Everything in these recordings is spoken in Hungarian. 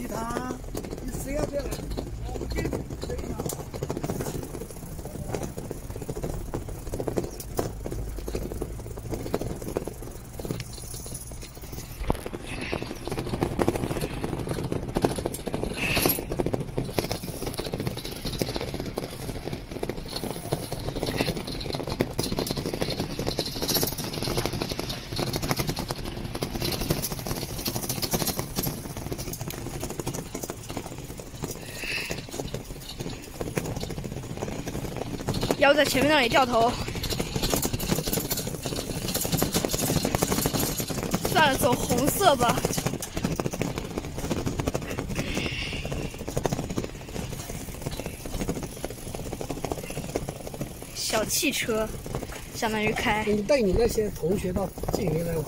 其他你谁要这样？我给你可以吗？要在前面那里掉头。算了，走红色吧。小汽车，相当于开。你带你那些同学到缙云来玩。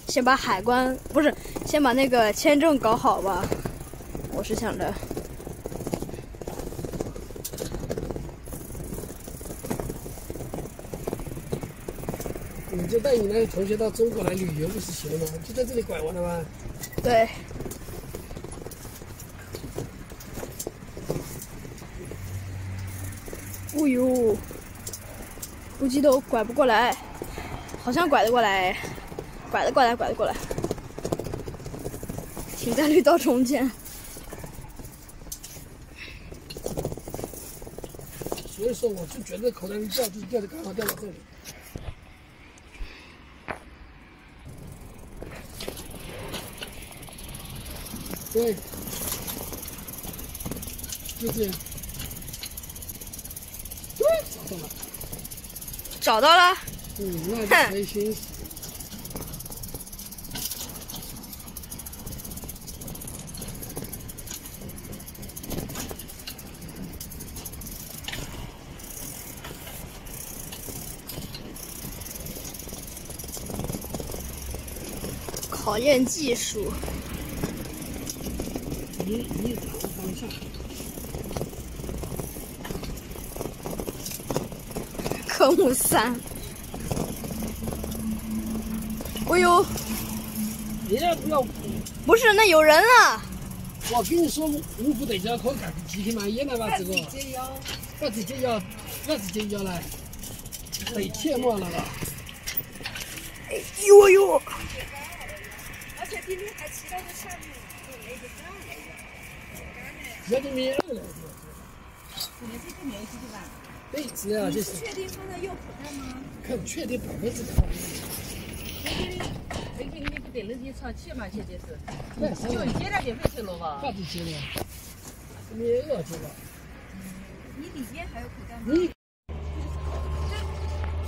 先把海关不是，先把那个签证搞好吧。我是想着。你就带你那些同学到中国来旅游不是行了吗？就在这里拐弯了吗？对。哦呦，估计都拐不过来，好像拐得过来，拐得过来，拐得过来。停在绿道中间。所以说，我就觉得口袋一掉就掉的刚好掉到这里。对，就这样。找到了。找到了。那就开心。考验技术。你找个方向。科目3。哎呦！你也不要。不是，那有人了。我跟你说，五湖对焦可干几天嘛，也来把这个。把直接要来，对切莫了吧？哎呦呦！而且比你还骑到这下面，那个干了。那就没有了。你们这个没有是吧？对，是啊，就是。确定放在右口袋吗？肯确定100%。那个你不得了，你长期嘛，现在是。那是。就接了就回去了吧？把这接了，没有这个。你里面还有口袋吗？你。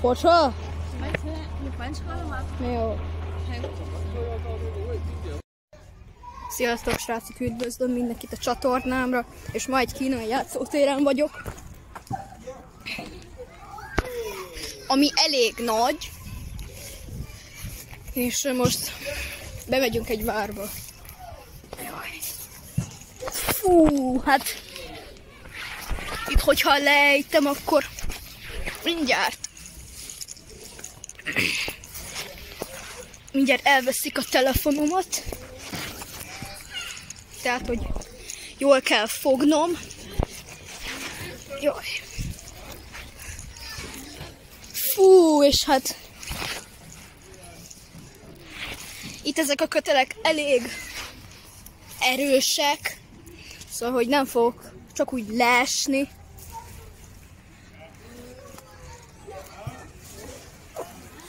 火車。还车？你还車了嗎？沒有。還有。Sziasztok, srácok! Üdvözlöm mindenkit a csatornámra, és ma egy kínai játszótéren vagyok, ami elég nagy, és most bemegyünk egy várba. Fú, hát itt hogyha lejtem, akkor mindjárt elveszik a telefonomat. Tehát, hogy jól kell fognom. Jaj. Fú, és hát itt ezek a kötelek elég erősek, szóval, hogy nem fogok csak úgy leesni.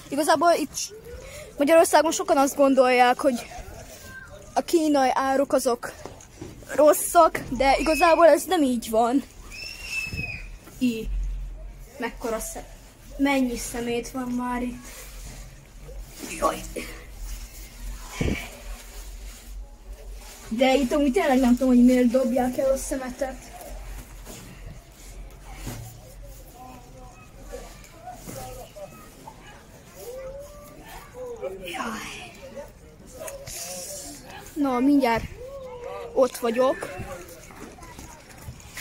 Igazából itt Magyarországon sokan azt gondolják, hogy a kínai áruk azok rosszak, de igazából ez nem így van. Mekkora mennyi szemét van már itt. Jaj. De itt amúgy tényleg nem tudom, hogy miért dobják el a szemetet. Jaj. Na, mindjárt ott vagyok.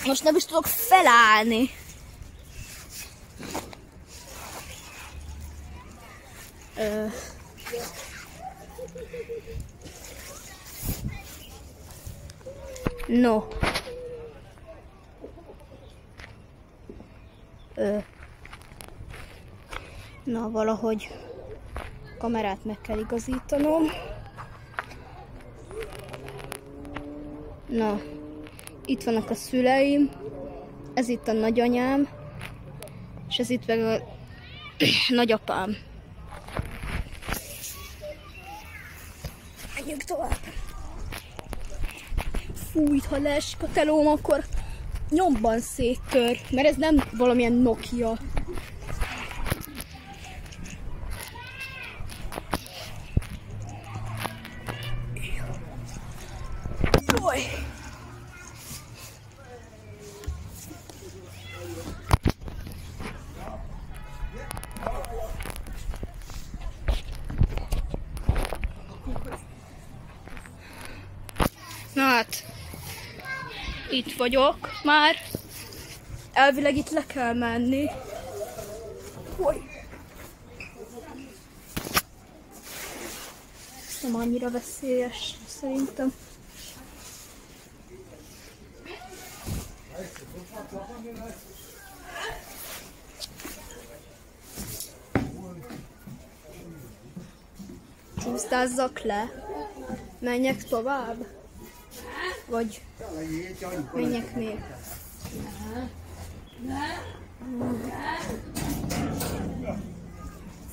Most nem is tudok felállni. No. Na, valahogy kamerát meg kell igazítanom. Na, itt vannak a szüleim, ez itt a nagyanyám, és ez itt meg a nagyapám. Menjünk tovább. Fú, itt ha leesik a telóm, akkor nyomban széttör, mert ez nem valamilyen Nokia. Jaj! Na hát, itt vagyok már. Elvileg itt le kell menni. Hogy? Nem annyira veszélyes, szerintem. Csúsztázzak le. Menjek tovább? Vagy menjek még?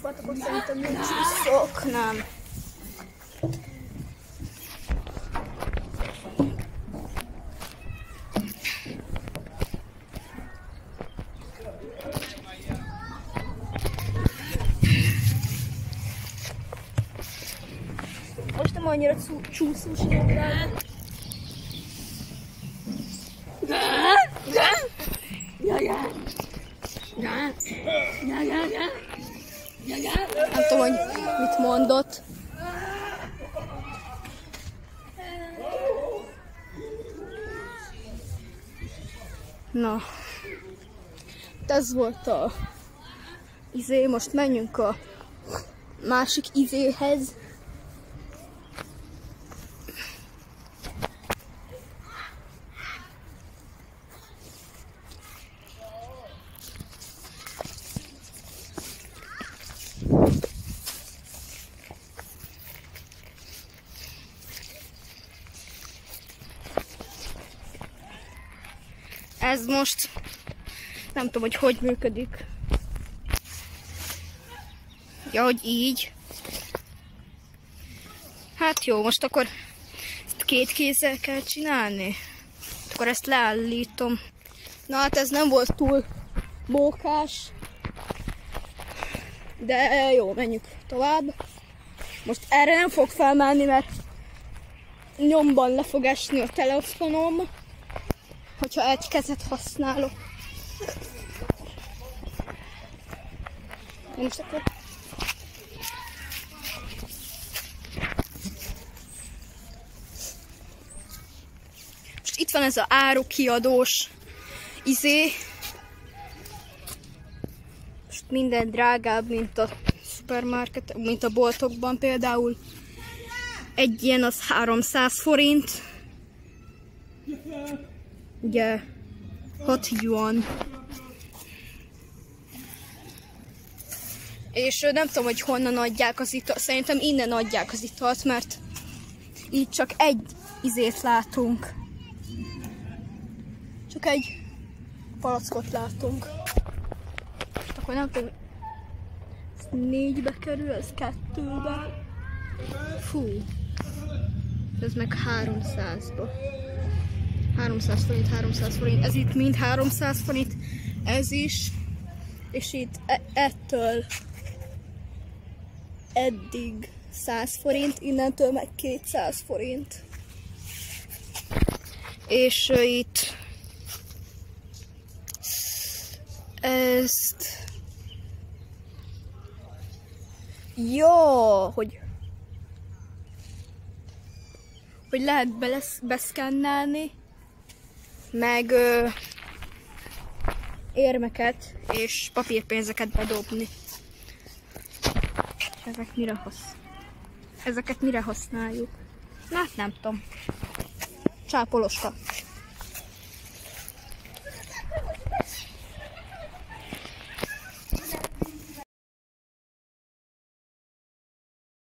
Akkor szerintem nem csúszok, nem. Most nem annyira csúszós jövően. Nem tudom, hogy mit mondott. Na, ez volt a izé, most menjünk a másik izéhez. Ez most nem tudom, hogy hogy működik. Ja, hogy így. Hát jó, most akkor ezt két kézzel kell csinálni. Akkor ezt leállítom. Na hát ez nem volt túl mókás. De jó, menjünk tovább. Most erre nem fog felmenni, mert nyomban le fog esni a telefonom, hogyha egy kezet használok. Most akkor... Most itt van ez az árukiadós izé. Most minden drágább, mint a szupermarket, mint a boltokban például. Egy ilyen az 300 forint. Ugye 6 yuan. És nem tudom, hogy honnan adják az italt. Szerintem innen adják az italt, mert így csak egy izét látunk. Csak egy palackot látunk. És akkor nem tudom, ez 4-be kerül, ez 2-be. Fú. Ez meg 300-ba. 300 forint, 300 forint. Ez itt mind 300 forint. Ez is. És itt ettől eddig 100 forint, innentől meg 200 forint. És itt ezt jó, hogy lehet beszkennelni, meg érmeket és papírpénzeket bedobni. Ezeket mire használjuk? Na, nem tudom. Csápoloska.